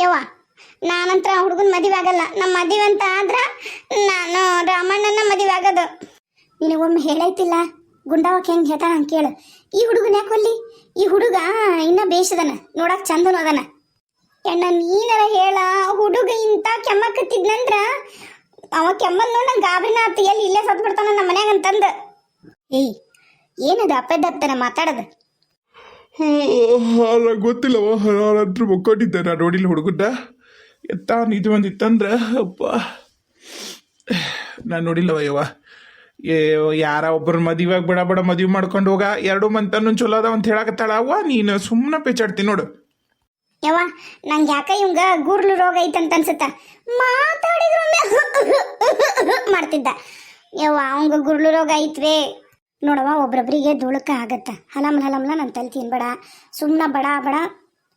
ಯವ್ವ ನಾನಂತ್ರ ಹುಡುಗನ ಮದುವೆ ಆಗಲ್ಲ. ನಮ್ಮ ಮದುವೆ ಅಂತ ಆದ್ರ ನಾನು ರಾಮಣ್ಣನ ಮದುವೆ ಆಗೋದು. ನಿನಗೊಮ್ಮೆ ಹೇಳೈತಿಲ್ಲ ಗುಂಡಾವಕ್ಕೆ ಹೆಂಗೆ ಹೇಳ್ತಾನ ಹಂಗೆ ಕೇಳು. ಈ ಹುಡುಗನ ಯಾಕೊಲ್ಲಿ? ಈ ಹುಡುಗ ಇನ್ನ ಬೇಷದನ, ನೋಡಕ್ ಚಂದನು ಅದನ. ಎಣ್ಣ ನೀನರ ಹೇಳ, ಹುಡುಗ ಇಂತ ಕೆಮ್ಮಕತ್ತಿದ್ನಂದ್ರ ಅವ ಕೆಮ್ಮನ್ ನೋಡ ನಂಗೆ ಗಾಬರಿನ ಆತ, ಎಲ್ಲಿ ಇಲ್ಲೇ ಸತ್ ಬಿಡ್ತಾನ ನಮ್ಮ ಮನ್ಯಾಗ ಅಂತಂದ. ಏಯ್ ಏನದು ಅಪ್ಪದಪ್ಪನ ಮಾತಾಡೋದು? ಗೊತ್ತಿಲ್ಲವ, ನಾನಂತೂ ಮುಕ್ಕೊಂಡಿದ್ದೆ. ನಾನು ನೋಡಿಲ್ಲ ಹುಡುಗನ್ನ. ಎತ್ತ ನಿಜ ಬಂದಿತ್ತಂದ್ರೆ ಅಪ್ಪ ನಾನು ನೋಡಿಲ್ಲವ ಯವ್ವ. ಯಾರ ಒಬ್ಬರ ಮದುವೆಯಾಗ ಬಡ ಬಡ ಮದುವೆ ಮಾಡ್ಕೊಂಡು ಹೋಗ, 2 ಮಂತನ್ನು ಚಲೋ ಅದಾವ ಅಂತ ಹೇಳಕತ್ತಾಳ ಅವ್ವ. ನೀನು ಸುಮ್ಮನೆ ಪೇಚಾಡ್ತೀನಿ ನೋಡು. ಯವ್ವ ನಂಗೆ ಯಾಕ ಇವಂಗ ಗುರ್ಲು ರೋಗ ಐತಂತ ಅನ್ಸುತ್ತ. ಮಾತಾಡಿದ್ರೊಮ್ಮೆ ಮಾಡ್ತಿದ್ದ. ಯವ್ವ ಅವಂಗ ಗುರ್ಲು ರೋಗ ಐತ್ವೇ ನೋಡವ್ವ. ಒಬ್ರೊಬ್ರಿಗೆ ದುಳುಕ ಆಗತ್ತ. ಹಲಮ್ಲ ನಾನು ತಲೆ ತಿನ್ಬೇಡ, ಸುಮ್ಮನೆ ಬಡ ಬಡ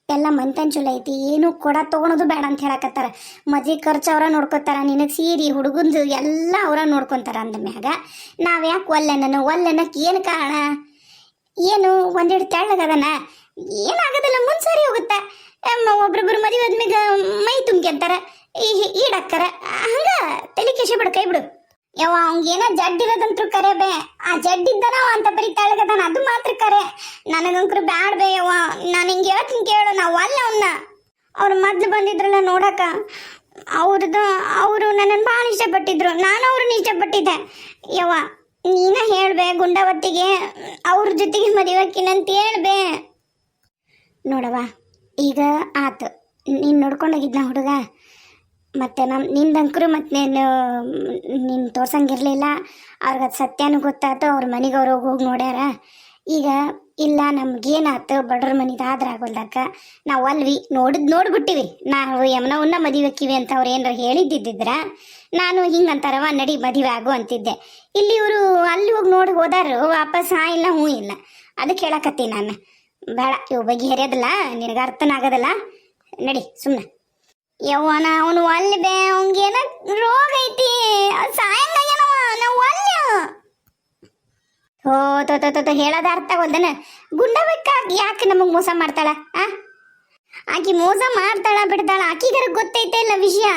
ಎಲ್ಲ ಮಂತನ್ ಚಲೋ ಐತಿ, ಏನು ಕೊಡ ತೊಗೊಳೋದು ಬೇಡ ಅಂತ ಹೇಳಕತ್ತಾರ. ಮದ್ವೆ ಖರ್ಚು ಅವ್ರ ನೋಡ್ಕೊತಾರ, ನಿನಗೆ ಸೀರೆ ಹುಡುಗಂದು ಎಲ್ಲ ಅವ್ರ ನೋಡ್ಕೊತಾರ. ಅಂದಮ್ಯಾಗ ನಾವು ಯಾಕೆ ಒಲ್ಲೆನಕ್ಕೆ ಏನು ಕಾರಣ? ಏನು ಒಂದೆರಡು ತೆಳ್ಳಗದನ ಏನಾಗೋದಿಲ್ಲ, ಮುಂದ್ಸರಿ ಹೋಗುತ್ತೆ. ಒಬ್ರೊಬ್ರು ಮದುವೆ ಆದ್ಮ್ಯಾಗ ಮೈ ತುಂಬ್ಕೊಂತಾರ, ಈಡಾಕ್ತಾರ. ಹಂಗ ತಲೆ ಕೆಶ ಬಿಡು, ಕೈ ಬಿಡು. ಯವ್ವ ಅವಂಗೇನ ಜಡ್ಡಿರೋದಂತ್ರು ಕರೆ ಬೇ, ಆ ಜಡ್ಡಿದ್ದನ ಅಂತ ಬರೀ ತೆಳಗದಾನ, ಅದು ಮಾತ್ರ ಕರೆ. ನನಗಂಕ್ರು ಬ್ಯಾಡ ಬೇ ಯವ್ವ. ನಾನು ಹಿಂಗೆ ಹೇಳ್ತೀನಿ ಕೇಳು, ನಾವು ಅಲ್ಲ ಅವನ್ನ. ಅವ್ರು ಮೊದ್ಲು ಬಂದಿದ್ರಲ್ಲ ನೋಡಕ, ಅವರು ನನ್ನನ್ನು ಭಾಳ ಇಷ್ಟಪಟ್ಟಿದ್ರು, ನಾನು ಅವ್ರನ್ನ ಇಷ್ಟಪಟ್ಟಿದ್ದೆ. ಯವ್ವ ನೀನ ಹೇಳ್ಬೇ ಗುಂಡವತ್ತಿಗೆ ಅವ್ರ ಜೊತೆಗೆ ಮದುವೆಕ್ಕಿನಂತ ಹೇಳ್ಬೇ. ನೋಡವ್ವ ಈಗ ಆತು, ನೀನು ನೋಡ್ಕೊಂಡೋಗಿದ್ನ ಹುಡುಗ, ಮತ್ತು ನಿಂದಂಕರು ಮತ್ತು ನೀನು ತೋರ್ಸಂಗಿರಲಿಲ್ಲ. ಅವ್ರಿಗೆ ಅದು ಸತ್ಯನೂ ಗೊತ್ತಾಯ್ತು. ಅವ್ರ ಮನೆಗೆ ಅವ್ರು ಹೋಗಿ ನೋಡ್ಯಾರ. ಈಗ ಇಲ್ಲ ನಮ್ಗೇನಾಯ್ತು, ಬಡ್ರ ಮನಿದು ಆದ್ರೆ ಆಗೋಲ್ದಕ್ಕ ನಾವು ಅಲ್ವಿ ನೋಡ್ಬಿಟ್ಟಿವಿ. ನಾವು ಯಮನವನ್ನ ಮದುವೆಕ್ಕಿವಿ ಅಂತ ಅವ್ರು ಏನಾರ ಹೇಳಿದ್ದಿದ್ರ ನಾನು ಹಿಂಗಂತಾರವ ನಡಿ ಮದುವೆ ಆಗು ಅಂತಿದ್ದೆ. ಇಲ್ಲಿ ಇವರು ಅಲ್ಲಿ ಹೋಗಿ ನೋಡಿ ಹೋದಾರು, ವಾಪಸ್ ಹಾ ಇಲ್ಲ ಹ್ಞೂ ಇಲ್ಲ. ಅದಕ್ಕೆ ಹೇಳಕತ್ತೀನಿ ನಾನು. ಬೇಡ ಇವು ಬಗೆಹರಿಯೋದಿಲ್ಲ, ನಿನಗೆ ಅರ್ಥನ ಆಗೋದಿಲ್ಲ, ನಡಿ ಸುಮ್ಮನೆ. ಯವ್ವನ ಅವನು ಅಲ್ಲಿ ಬೇ, ಅವಂಗೇನ ರೋಗ ಐತಿ, ಸಾಯಂಗಾಗ್ಯಾನವ, ನಾವು ಅಲ್ಲಿ. ತೋ ಹೇಳೋದ ಅರ್ಥ ಆಗೋದನ. ಗುಂಡಬೇಕಾಗಿ ಯಾಕೆ ನಮಗೆ ಮೋಸ ಮಾಡ್ತಾಳ? ಆಕಿ ಮೋಸ ಮಾಡ್ತಾಳ ಬಿಡ್ತಾಳ, ಆಕಿಗಾರ ಗೊತ್ತೈತೆ ಇಲ್ಲ ವಿಷಯ.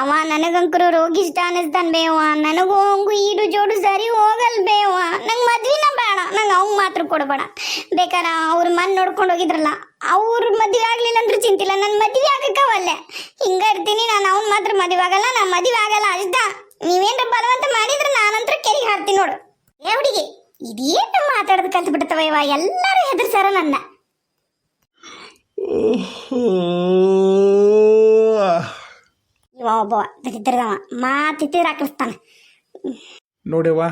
ಅವ ನನಗಂಕರು ರೋಗಿಷ್ಟ ಅನ್ನಿಸ್ತಾನ ಬೇವ. ನನಗೂ ಅವಂಗೂ ಈಡು ಜೋಡು ಸರಿ ಹೋಗಲ್ ಬೇವ. ನಂಗೆ ಮದ್ವಿನ ಬೇಡ, ನಂಗೆ ಅವಂಗ ಮಾತ್ರ ಕೊಡಬೇಡ. ಬೇಕಾರ ಅವ್ರ ಮನ್ ನೋಡ್ಕೊಂಡು ಹೋಗಿದ್ರಲ್ಲ, ಅವ್ರ ಮದುವೆ ಆಗ್ಲಿಲ್ಲ ಅಂದ್ರೆ ಚಿಂತಿಲ್ಲ, ನನ್ನ ಮದುವೆ ಆಗಕ್ಕವಲ್ಲೇ ಹಿಂಗ ಇರ್ತೀನಿ ನಾನು. ಅವ್ನ ಮಾತ್ರ ಮದುವೆ ಆಗಲ್ಲ, ನಾನು ಮದುವೆ ಆಗಲ್ಲ ಅಷ್ಟ. ನೀವೇನ್ರ ಬಲವಂತ ಮಾಡಿದ್ರೆ ನಾನಂತರ ಕೆರಿಗೆ ಹಾಡ್ತೀನಿ ನೋಡು. ಏ ಹುಡುಗಿ ಇದೇನು ಮಾತಾಡೋದು ಕಲ್ತು ಬಿಡ್ತವ ಇವ, ಎಲ್ಲರೂ ಹೆದರ್ಸಾರ ನನ್ನ. ಇವ ಒಬ್ಬ ದರಿದ್ರದವ ಮಾತಿತ್ತಿರ ಹಾಕಿಸ್ತಾನೆ ನೋಡ್ಯವ್ವ.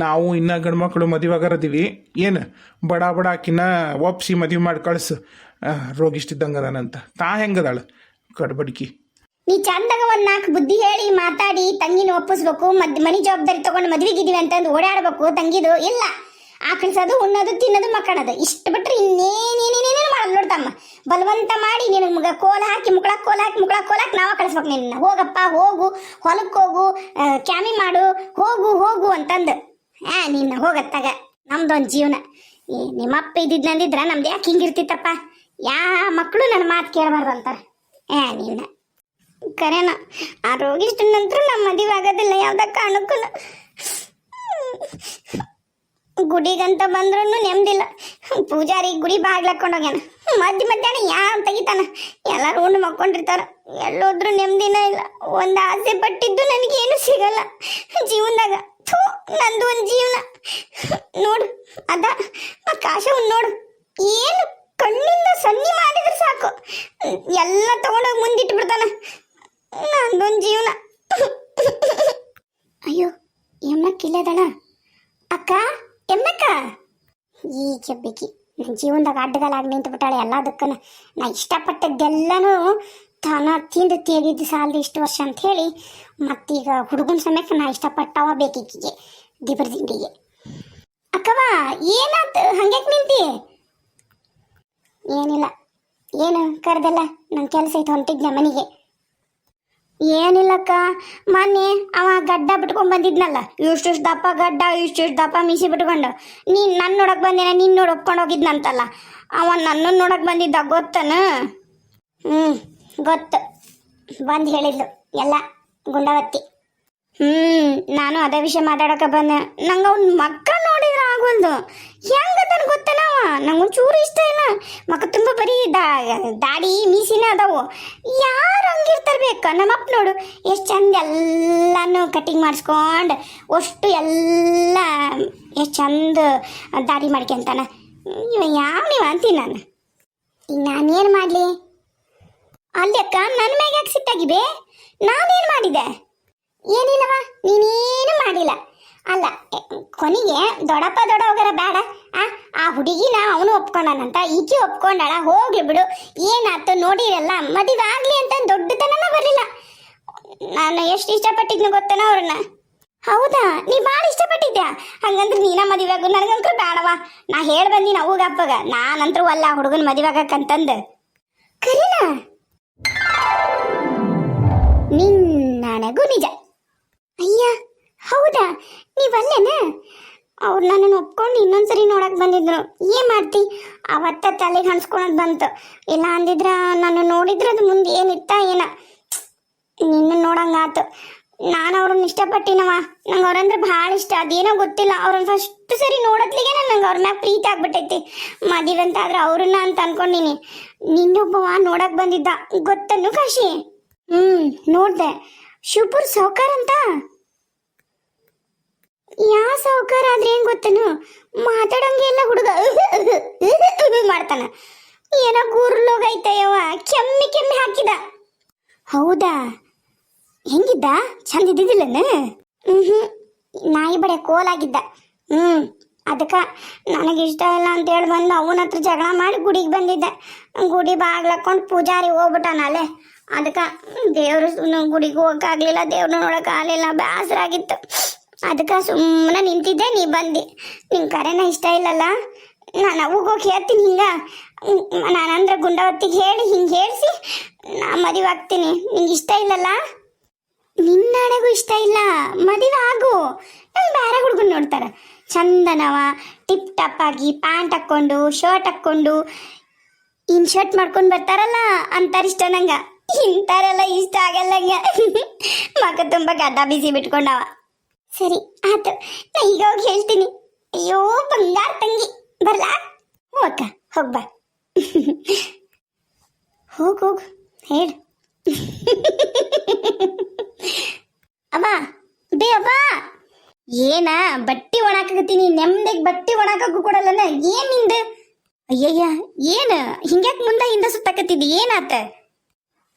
ನಾವು ಇನ್ನ ಗಂಡ್ಮಕ್ಳು ಮದುವೆ ಆಗರದೀವಿ, ಏನು ಬಡ ಬಡ ಆಕಿನ ಒಪ್ಸಿ ಮದುವೆ ಮಾಡಿ ಕಳ್ಸು. ರೋಗಿಷ್ಟಿದ್ದಂಗೆ ಅದಾನಂತ. ತಾ ಹೆಂಗದಾಳ ಕಡ್ಬಡ್ಕಿ. ನೀ ಚಂದಾಗ ಒಂದ್ 4 ಬುದ್ಧಿ ಹೇಳಿ ಮಾತಾಡಿ ತಂಗಿನ ಒಪ್ಪಿಸ್ಬೇಕು. ಮನೆ ಜವಾಬ್ದಾರಿ ತಗೊಂಡು ಮದ್ವಿಗಿದೀವಿ ಅಂತಂದು ಓಡಾಡ್ಬೇಕು. ತಂಗಿದು ಇಲ್ಲ, ಆಕಳಿಸೋದು, ಉಣ್ಣೋದು, ತಿನ್ನೋದು, ಮಕ್ಕಳೋದು, ಇಷ್ಟು ಬಿಟ್ರೆ ಇನ್ನೇನೇನೇನೇನು ಮಾಡೋದು ನೋಡ್ತಮ್ಮ. ಬಲವಂತ ಮಾಡಿ ನಿನಗೆ ಕೋಲ ಹಾಕಿ ಮುಕ್ಕಳಾಕ್ ನಾವ ಕಳಿಸ್ಬೇಕು ನಿನ್ನ. ಹೋಗಪ್ಪ ಹೋಗು, ಹೊಲಕ್ಕೆ ಹೋಗು, ಕ್ಯಾಮಿ ಮಾಡು, ಹೋಗು ಅಂತಂದು ನಿನ್ನ ಹೋಗತ್ತಾಗ. ನಮ್ದೊಂದು ಜೀವನ. ನಿಮ್ಮಪ್ಪ ಇದ್ದಿದ್ನಂದಿದ್ರ ನಮ್ದು ಯಾಕೆ ಹಿಂಗಿರ್ತಿತ್ತಪ್ಪ? ಮಕ್ಕಳು ನನ್ನ ಮಾತು ಕೇಳಬಾರ್ದು ಅಂತಾರೆ. ನಿನ್ನ ಕರೆನ ಆ ರೋಗಿಷ್ಟ ನಂತರ ನಮ್ಮ ಮದುವೆ ಆಗೋದಿಲ್ಲ ಯಾವ್ದ ಕಾರಣಕ್ಕೂ. ಗುಡಿಗಂತ ಬಂದ್ರೂ ನೆಮ್ಮದಿಲ್ಲ. ಪೂಜಾರಿ ಗುಡಿ ಬಾಗ್ಲಾಕೊಂಡೋಗ್ಯಾನ. ಮಧ್ಯಾಹ್ನ ಯಾರು ತೆಗಿತಾನ? ಎಲ್ಲರೂ ಉಂಡು ಮಕ್ಕೊಂಡಿರ್ತಾರ. ಎಲ್ಲೋದ್ರೂ ನೆಮ್ಮದಿನ ಇಲ್ಲ. ಒಂದು ಆಸೆ ಪಟ್ಟಿದ್ದು ನನಗೇನು ಸಿಗಲ್ಲ ಜೀವನದಾಗ. ನಂದು ಒಂದು ಜೀವನ ನೋಡು, ಅದ ಕಾಶವನ್ ನೋಡು, ಏನು ಕಣ್ಣಿಂದ ಸನ್ನಿ ಮಾಡಿದ್ರೆ ಸಾಕು ಎಲ್ಲ ತಗೊಂಡೋಗಿ ಮುಂದಿಟ್ಟು ಬಿಡ್ತಾನ. ನಂದೊಂದು ಜೀವನ. ಅಯ್ಯೋ ಎಮ್ಮಕ್ಕ ಇಲ್ಲದಳ. ಅಕ್ಕ ಎಮ್ಮಕ್ಕ ಈ ಕೆಬ್ಬಿಕಿ ನನ್ನ ಜೀವನದಾಗ ಅಡ್ಡಗಾಲಾಗಿ ನಿಂತು ಬಿಟ್ಟಾಳೆ ಎಲ್ಲದಕ್ಕನ. ನಾ ಇಷ್ಟಪಟ್ಟದ್ದೆಲ್ಲನೂ ತಾನ ತಿಂದು ತೆಗಿದ್ದು ಸಾಲದು ಇಷ್ಟು ವರ್ಷ ಅಂತ ಹೇಳಿ ಮತ್ತೀಗ ಹುಡುಗನ ಸಮಯಕ್ಕೆ ನಾ ಇಷ್ಟಪಟ್ಟವ ಬೇಕಿಕ್ಕಿಗೆ ದಿಬ್ರ ದಿಂಡಿಗೆ. ಅಕ್ಕವ ಏನಾತ ಹಂಗ್ಯಾಕೆ ನಿಂತಿ? ಏನಿಲ್ಲ. ಏನು ಕರೆದಲ್ಲ? ನನ್ನ ಕೆಲಸ ಐತೆ ಹೊಂಟಿದ್ನ ಮನೆಗೆ. ಏನಿಲ್ಲಕ್ಕ, ಮೊನ್ನೆ ಅವ ಗಡ್ಡ ಬಿಟ್ಕೊಂಡ್ ಬಂದಿದ್ನಲ್ಲ, ಇಷ್ಟು ದಪ್ಪ ಗಡ್ಡ, ಇಷ್ಟು ದಪ್ಪ ಮೀಸಿ ಬಿಟ್ಕೊಂಡು. ನೀನು ನನ್ನ ನೋಡಕ್ ಬಂದೇನ, ನೀನು ನೋಡಿ ಒಪ್ಕೊಂಡು ಹೋಗಿದ್ನಂತಲ್ಲ. ಅವ ನನ್ನನ್ನು ನೋಡಕ್ ಬಂದಿದ್ದ ಗೊತ್ತನ? ಗೊತ್ತು, ಬಂದು ಹೇಳಿದ್ಲು ಎಲ್ಲ ಗುಂಡವತ್ತಿ. ನಾನು ಅದೇ ವಿಷಯ ಮಾತಾಡಕ ಬಂದೆ. ನಂಗೆ ಅವ್ನ ಮಕ್ಕ ನೋಡಿದ್ರೆ ಆಗೋಲ್ದು. ಹೆಂಗದನ್ ಗೊತ್ತನವ, ನಂಗೊಂದು ಚೂರು ಇಷ್ಟ ಇಲ್ಲ. ಮಕ್ಕ ತುಂಬ ಬರೀ ದಾಡಿ ಮೀಸಿನ ಅದಾವು. ಯಾರು ಹಂಗಿರ್ತಾರೆ ಬೇಕ? ನಮ್ಮಪ್ಪ ನೋಡು ಎಷ್ಟು ಚಂದ ಎಲ್ಲಾನು ಕಟಿಂಗ್ ಮಾಡಿಸ್ಕೊಂಡು ಅಷ್ಟು ಎಲ್ಲ ಎಷ್ಟು ಚಂದ ದಾಡಿ ಮಾಡ್ಕೊಂತಾನ. ಇವ ಯಾವ ನೀವು ಅಂತೀನಿ ನಾನು. ಈಗ ನಾನೇನು ಮಾಡಲಿ? ಅಲ್ಲಕ್ಕ ನನ್ನ ಮ್ಯಾಗ ಯಾಕೆ ಸಿಟ್ಟಾಗಿವೆ? ನಾನೇನು ಮಾಡಿದೆ? ಏನಿಲ್ಲವ, ನೀನೇನು ಮಾಡಿಲ್ಲ. ಅಲ್ಲ, ಕೊನೆಗೆ ದೊಡ್ಡಪ್ಪ ದೊಡ್ಡವಗರ ಬೇಡ. ಆ ಹುಡುಗಿನ ಅವನು ಒಪ್ಕೊಂಡಾನಂತ, ಈಕೆ ಒಪ್ಕೊಂಡಾಳ, ಹೋಗ್ಲಿ ಬಿಡು. ಏನಾಯ್ತು ನೋಡಿರಲ್ಲ, ಮದುವೆ ಆಗ್ಲಿ ಅಂತ ದೊಡ್ಡತನನ ಬರಲಿಲ್ಲ. ನಾನು ಎಷ್ಟು ಇಷ್ಟಪಟ್ಟಿದ್ನು ಗೊತ್ತೇನ ಅವ್ರನ್ನ. ಹೌದಾ, ನೀ ಭಾಳ ಇಷ್ಟಪಟ್ಟಿದ್ಯಾ? ಹಂಗಂದ್ರೆ ನೀನ ಮದುವೆ ಆಗು. ನನಗಂತೂ ಬೇಡವಾ. ನಾ ಹೇಳಿ ಬಂದಿನ ಅವಾಗ ಅಪ್ಪಗ, ನಾನಂತರೂ ಅಲ್ಲ ಹುಡುಗನ ಮದುವೆ ಆಗಕ್ಕಂತಂದು. ಕರೀನಾ? ನನಗೂ ನಿಜ. ಅಯ್ಯ ಹೌದಾ, ನೀವಲ್ಲೇನ? ಅವ್ರು ನನ್ನನ್ನು ಒಪ್ಕೊಂಡು ಇನ್ನೊಂದ್ಸರಿ ನೋಡಕ್ ಬಂದಿದ್ರು. ಏನ್ ಮಾಡ್ತಿ, ಅವತ್ತ ತಲೆಗೆ ಹಣ್ಸ್ಕೊಳಕ್ ಬಂತು. ಇಲ್ಲ ಅಂದಿದ್ರ ನಾನು ನೋಡಿದ್ರೆ ಅದು ಮುಂದೆ ಏನಿತ್ತ ಏನ, ನಿನ್ನ ನೋಡಂಗಾತು. ನಾನು ಅವ್ರನ್ನ ಇಷ್ಟಪಟ್ಟಿನವ. ನಂಗೆ ಅವ್ರಂದ್ರೆ ಭಾಳ ಇಷ್ಟ. ಅದೇನೋ ಗೊತ್ತಿಲ್ಲ, ಅವ್ರನ್ನ ಫಸ್ಟ್ ಸರಿ ನೋಡತ್ಲಿಗೆ ನಂಗೆ ಅವ್ರ ಮ್ಯಾಗ ಪ್ರೀತಿ ಆಗ್ಬಿಟ್ಟೈತಿ. ಮದುವೆ ಅಂತ ಆದ್ರೆ ಅವ್ರನ್ನ ಅಂತ ಅನ್ಕೊಂಡಿನಿ. ನಿನ್ನೊಬ್ಬವ ನೋಡಕ್ ಬಂದಿದ್ದ, ಗೊತ್ತನ್ನು ಕಾಶಿ? ನೋಡ್ದೆ. ಶಿವಪುರ್ ಸಾವ್ಕಾರ ಅಂತ. ಯಾ ಸಾವ್ಕಾರ ಆದ್ರೆ ಏನ್ ಗೊತ್ತನು, ಮಾತಾಡಂಗೆ ಎಲ್ಲ ಹುಡುಗ ಮಾಡ್ತಾನ. ಏನೋ ಕೂರ್ಲೋಗೈತಯ್ಯವ, ಕೆಮ್ಮಿ ಕೆಮ್ಮಿ ಹಾಕಿದ. ಹೌದಾ, ಹೆಂಗಿದ್ದ? ಚಂದ ಇದ್ದಿದ್ದಿಲ್ಲನ? ನಾಯಿ ಬಡೆ ಕೋಲಾಗಿದ್ದ. ಅದಕ್ಕೆ ನನಗಿಷ್ಟ ಇಲ್ಲ ಅಂತೇಳಿ ಬಂದು ಅವನ ಹತ್ರ ಜಗಳ ಮಾಡಿ ಗುಡಿಗೆ ಬಂದಿದ್ದೆ. ಗುಡಿ ಬಾಗ್ಲಕ್ಕೊಂಡು ಪೂಜಾರಿ ಹೋಗ್ಬಿಟ್ಟಾನ ಅಲ್ಲೇ. ಅದಕ್ಕೆ ದೇವ್ರು ಗುಡಿಗೆ ಹೋಗಕ್ಕಾಗಲಿಲ್ಲ, ದೇವ್ರನ್ನ ನೋಡೋಕ್ಕಾಗಲಿಲ್ಲ, ಬೇಸರ ಆಗಿತ್ತು. ಅದಕ್ಕೆ ಸುಮ್ಮನೆ ನಿಂತಿದ್ದೆ, ನೀ ಬಂದು. ನಿಂಗೆ ಕರೆನ ಇಷ್ಟ ಇಲ್ಲಲ್ಲ? ನಾನು ಹೋಗಿ ಹೇಳ್ತೀನಿ ಹಿಂಗೆ, ನಾನಂದ್ರೆ ಗುಂಡವತ್ತಿಗೆ ಹೇಳಿ ಹಿಂಗೆ ಹೇಳಿಸಿ ನಾ ಮದುವೆ ಆಗ್ತೀನಿ. ನಿಂಗೆ ಇಷ್ಟ ಇಲ್ಲಲ್ಲ? ನಿನ್ನಡೆಗೂ ಇಷ್ಟ ಇಲ್ಲ, ಮದುವೆ ಆಗು. ನಂಗೆ ಬೇರೆ ಹುಡುಗನ್ ನೋಡ್ತಾರೆ. ಚಂದನವ ಟಿಪ್ ಟಾಪ್ ಆಗಿ ಪ್ಯಾಂಟ್ ಹಾಕ್ಕೊಂಡು ಶರ್ಟ್ ಹಾಕ್ಕೊಂಡು ಇನ್ ಶರ್ಟ್ ಮಾಡ್ಕೊಂಡು ಬರ್ತಾರಲ್ಲ ಅಂತಾರೆ ಇಷ್ಟ ನಂಗೆ. ಇಂಥಾರೆಲ್ಲ ಇಷ್ಟ ಆಗಲ್ಲಂಗೆ. ಮಗ ತುಂಬ ಗಡ್ಡ ಬಿಸಿ ಬಿಟ್ಕೊಂಡವ. ಸರಿ ಆತು, ನಾ ಈಗ ಹೋಗಿ ಹೇಳ್ತೀನಿ. ಅಯ್ಯೋ ಬಂಗಾರ ತಂಗಿ, ಬರ್ಲಾ? ಹ್ಞೂ ಅಕ್ಕ, ಹೋಗ್ಬಾ. ಹೋಗು ಹೇಳು. ಅಮ್ಮ ಬೇ ಅಮ್ಮ, ಏನ ಬಟ್ಟಿ ಒಣಾಕತ್ತೀನಿ, ನೆಮ್ಮದಿಗೆ ಬಟ್ಟಿ ಒಣಾಕಕ್ಕೂ ಕೊಡಲ್ಲನ? ಏನ್ ನಿಂದ? ಅಯ್ಯಯ್ಯ, ಏನ ಹಿಂಗ್ಯಾಕೆ ಮುಂದೆ ಹಿಂದೆ ಸುತ್ತಾಕತ್ತಿದ್ದಿ? ಏನಾತ?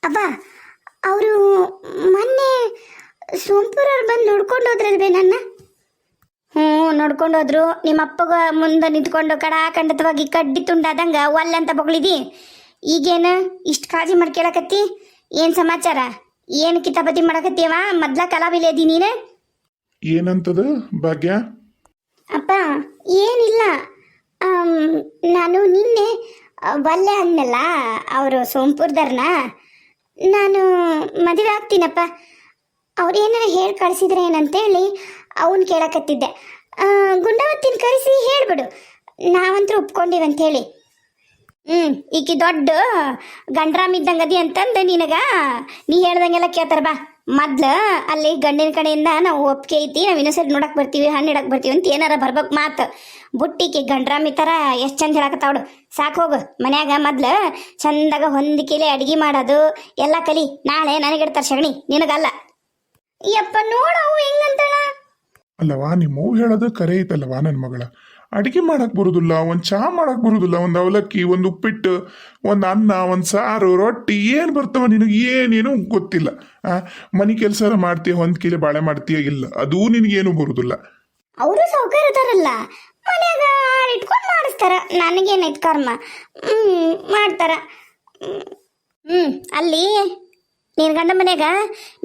ಅಬ್ಬ, ಅವರು ಮೊನ್ನೆ ಸೋಂಪುರವ್ರು ಬಂದು ನೋಡ್ಕೊಂಡು ಹೋದ್ರಲ್ವೇ ನನ್ನ? ನೋಡ್ಕೊಂಡೋದ್ರು. ನಿಮ್ಮ ಅಪ್ಪಗ ಮುಂದೆ ನಿಂತ್ಕೊಂಡು ಕಂಡತವಾಗಿ ಕಡ್ಡಿ ತುಂಡಾದಂಗ ಒಲ್ಲೆ ಅಂತ ಬೊಗಳಿದಿ. ಈಗೇನ ಇಷ್ಟು ಕಾಳಜಿ ಮಾಡ್ಕೇಳಕತ್ತಿ? ಏನ್ ಸಮಾಚಾರ? ಏನು ಕಿತಾಪತಿ ಮಾಡಕತ್ತೀವ? ಮೊದ್ಲ ಕಲಾವಿಲೇದಿ ನೀನು? ಏನಂತದ ಭಾಗ್ಯ? ಅಪ್ಪ ಏನಿಲ್ಲ, ನಾನು ನಿನ್ನೆ ಒಲ್ಲೆ ಅನ್ನಲ್ಲ ಅವರು ಸೋಂಪುರದವ್ರನ್ನ, ನಾನು ಮದುವೆ ಆಗ್ತೀನಪ್ಪ. ಅವ್ರು ಏನಾರ ಹೇಳಿ ಕಳಿಸಿದ್ರೆ ಏನಂತೇಳಿ ಅವನು ಕೇಳಕತ್ತಿದ್ದೆ. ಗುಂಡವತ್ತಿನ ಕರೆಸಿ ಹೇಳ್ಬಿಡು, ನಾವಂತೂ ಒಪ್ಕೊಂಡಿವಂತೇಳಿ. ಈಕಿ ದೊಡ್ಡ ಗಂಡ್ರಾಮ್ ಇದ್ದಂಗದಿ ಅಂತಂದು ನಿನಗ ನೀ ಹೇಳ್ದಂಗೆಲ್ಲ ಕೇಳ್ತಾರ. ಬಾ ಮೊದ್ಲು ಅಲ್ಲಿ ಗಂಡಿನ ಕಡೆಯಿಂದ ನಾವು ಒಪ್ಪಿಗೆ ಐತಿ, ನಾವು ಇನ್ನೊಂದ್ಸರಿ ನೋಡಕ್ ಬರ್ತೀವಿ, ಹಣ್ಣು ಇಡಕ್ ಬರ್ತೀವಿ ಅಂತ ಏನಾರ ಬರ್ಬೇಕು ಮಾತು. ಬುಟ್ಟಿಕಿ ಗಂಡ್ರಾಮಿ ಥರ ಎಷ್ಟು ಚಂದ ಹೇಳಕತ್ತಾವಡು. ಸಾಕು ಹೋಗು ಮನ್ಯಾಗ ಮೊದ್ಲು ಚಂದಾಗ ಹೊಂದಿಕೆಲೆ ಅಡ್ಗೆ ಮಾಡೋದು ಎಲ್ಲ ಕಲಿ. ನಾಳೆ ನನಗಿಡ್ತಾರೆ ಸಗಣಿ, ನಿನಗಲ್ಲ. ಯಪ್ಪ ನೋಡವು ಹೆಂಗಂತಳ. ಅಲ್ಲವಾ ನಿಮ್ಮ ಹೇಳೋದು ಕರೆ ಐತಲ್ಲವಾ ನನ್ನ ಮಗಳ. ಅಡಿಗೆ ಮಾಡಕ್ ಬರುದಿಲ್ಲ, ಒಂದು ಚಹಾ ಮಾಡಕ್ ಬರುದಿಲ್ಲ, ಒಂದು ಅವಲಕ್ಕಿ, ಒಂದು ಉಪ್ಪಿಟ್ಟು, ಒಂದು ಅನ್ನ, ಒಂದು ಸಾರು, ರೊಟ್ಟಿ ಏನು ಬರ್ತಾವ ನಿನಗೆ? ಏನೇನು ಗೊತ್ತಿಲ್ಲ. ಮನೆ ಕೆಲಸ ಮಾಡ್ತೀಯ, ಹೊಂದ್ಕಿಲೆ ಬಾಳೆ ಮಾಡ್ತೀಯ, ಇಲ್ಲ ಅದೂ ನಿನಗೇನು ಬರುದಿಲ್ಲ. ಅವರು ಸೌಕರ್ಯ ಇದಾರಲ್ಲ ಮನ್ಯಾಗ ಇಟ್ಕೊಂಡು ಮಾಡಿಸ್ತಾರ. ನನಗೇನೈತ್ ಕರ್ಮ, ಮಾಡ್ತಾರ. ಅಲ್ಲಿ ನೀನು ಗಂಡ ಮನ್ಯಾಗ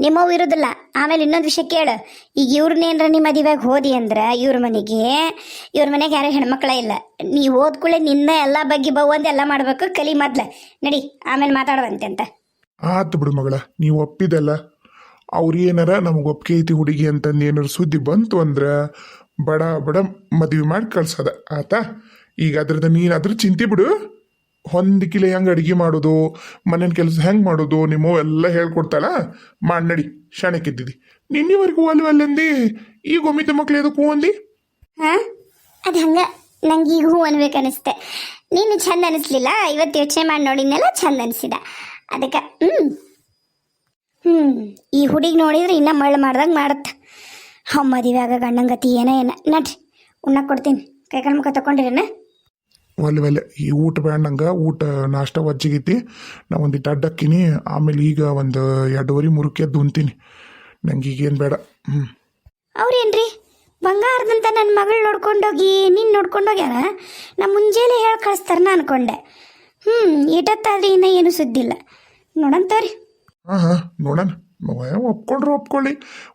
ನಿಮ್ಮವು ಇರೋದಿಲ್ಲ. ಆಮೇಲೆ ಇನ್ನೊಂದು ವಿಷಯ ಕೇಳು, ಈಗ ಇವ್ರನ್ನೇನ್ರ ನಿಮ್ಮ ಮದುವೆಗೆ ಹೋದಿ ಅಂದ್ರೆ ಇವ್ರ ಮನೆಗೆ ಯಾರು ಹೆಣ್ಮಕ್ಳ ಇಲ್ಲ. ನೀವು ಓದ್ಕೊಳ್ಳೆ ನಿನ್ನ ಎಲ್ಲ ಬಗ್ಗೆ ಬವ್ವಂದು ಎಲ್ಲ ಮಾಡ್ಬೇಕು, ಕಲಿ ಮೊದ್ಲ. ನಡಿ, ಆಮೇಲೆ ಮಾತಾಡುವಂತೆ ಅಂತ. ಆತು ಬಿಡು ಮಗಳ, ನೀವು ಒಪ್ಪಿದಲ್ಲ. ಅವ್ರು ಏನಾರ ನಮಗೆ ಒಪ್ಪಿಗೆ ಐತಿ ಹುಡುಗಿ ಅಂತಂದು ಏನಾರು ಸುದ್ದಿ ಬಂತು ಅಂದ್ರೆ ಬಡ ಬಡ ಮದುವೆ ಮಾಡಿ ಕಳ್ಸೋದ ಆತಾ. ಈಗ ಅದ್ರದ್ದು ನೀನು ಅದ್ರ ಚಿಂತೆ ಬಿಡು, ಹೊಂದಿಕಿಲೆ ಹೆಂಗೆ ಅಡುಗೆ ಮಾಡೋದು ಮನೇನ ಕೆಲಸ ಹೆಂಗೆ ಮಾಡೋದು ನಿಮ್ಮ ಎಲ್ಲ ಹೇಳ್ಕೊಡ್ತಾಳ ಮಾಡಿ ನಡಿ ಶಾಣಕ್ಕಿದ್ದಿದ್ದಿ ನಿನ್ನೆವರೆಗೂ ಅಲ್ವಲ್ಲಂದು ಈಗ ಒಮ್ಮಿದ್ದ ಮಕ್ಳು ಎದಕ್ಕೆ ಹೂ ಅಂದಿ ಹಾ ಅದು ಹಂಗ ನಂಗೆ ಈಗ ಹೂ ಅನ್ಬೇಕು ಅನಿಸ್ತೆ ನೀನು ಚಂದ ಅನಿಸ್ಲಿಲ್ಲ ಇವತ್ತು ಯೋಚನೆ ಮಾಡಿ ನೋಡಿದ್ನೆಲ್ಲ ಚಂದ ಅನಿಸಿದ ಅದಕ್ಕೆ ಈ ಹುಡುಗಿ ನೋಡಿದ್ರೆ ಇನ್ನ ಮಳ್ಳು ಮಾಡ್ದಂಗೆ ಮಾಡುತ್ತೆ ಅವ್ ಮದುವೆ ಆಗ ಗಂಡಂಗತಿ ಏನ ನಡ್ರಿ ಉಣ್ಣಕ್ಕೆ ಕೊಡ್ತೀನಿ ಕೈಕಾಲು ಮುಖ ತಗೊಂಡಿರೇನ ಒಲ್ಲೆ ಈ ಊಟ ಬೇಡ ನಂಗೆ ಊಟ ನಾಷ್ಟ ವಜ್ಜಿಗೈತಿ ನಾ ಒಂದಿಟ್ಟು ಅಡ್ಡಕ್ಕಿನಿ ಆಮೇಲೆ ಈಗ ಒಂದು 2:30 3 ಎದ್ದು ಉಣ್ತೀನಿ ನಂಗೆ ಈಗೇನು ಬೇಡ ಅವ್ರೇನ್ರಿ ಬಂಗಾರದಂತ ನನ್ನ ಮಗಳು ನೋಡ್ಕೊಂಡೋಗಿ ನೀನು ನೋಡ್ಕೊಂಡೋಗ್ಯಾರ ನಾ ಮುಂಜಾನೆ ಹೇಳಿ ಕಳಿಸ್ತಾರನ ಅನ್ಕೊಂಡೆ ಈಟತ್ತಾದ್ರೆ ಇನ್ನೂ ಏನು ಸುದ್ದಿಲ್ಲ ನೋಡಂತವ್ರಿ ಹಾಂ ನೋಡೋಣ ಒಪ್ಕೊಂಡ್ರೆ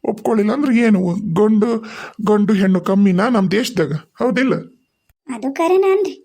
ಒಪ್ಕೊಳ್ಳಿಲ್ಲ ಅಂದ್ರೆ ಏನು ಗಂಡು ಹೆಣ್ಣು ಕಮ್ಮಿನಾ ನಮ್ಮ ದೇಶದಾಗ ಹೌದಿಲ್ಲ ಅದು ಕರೆನಾ ಅನ್ರಿ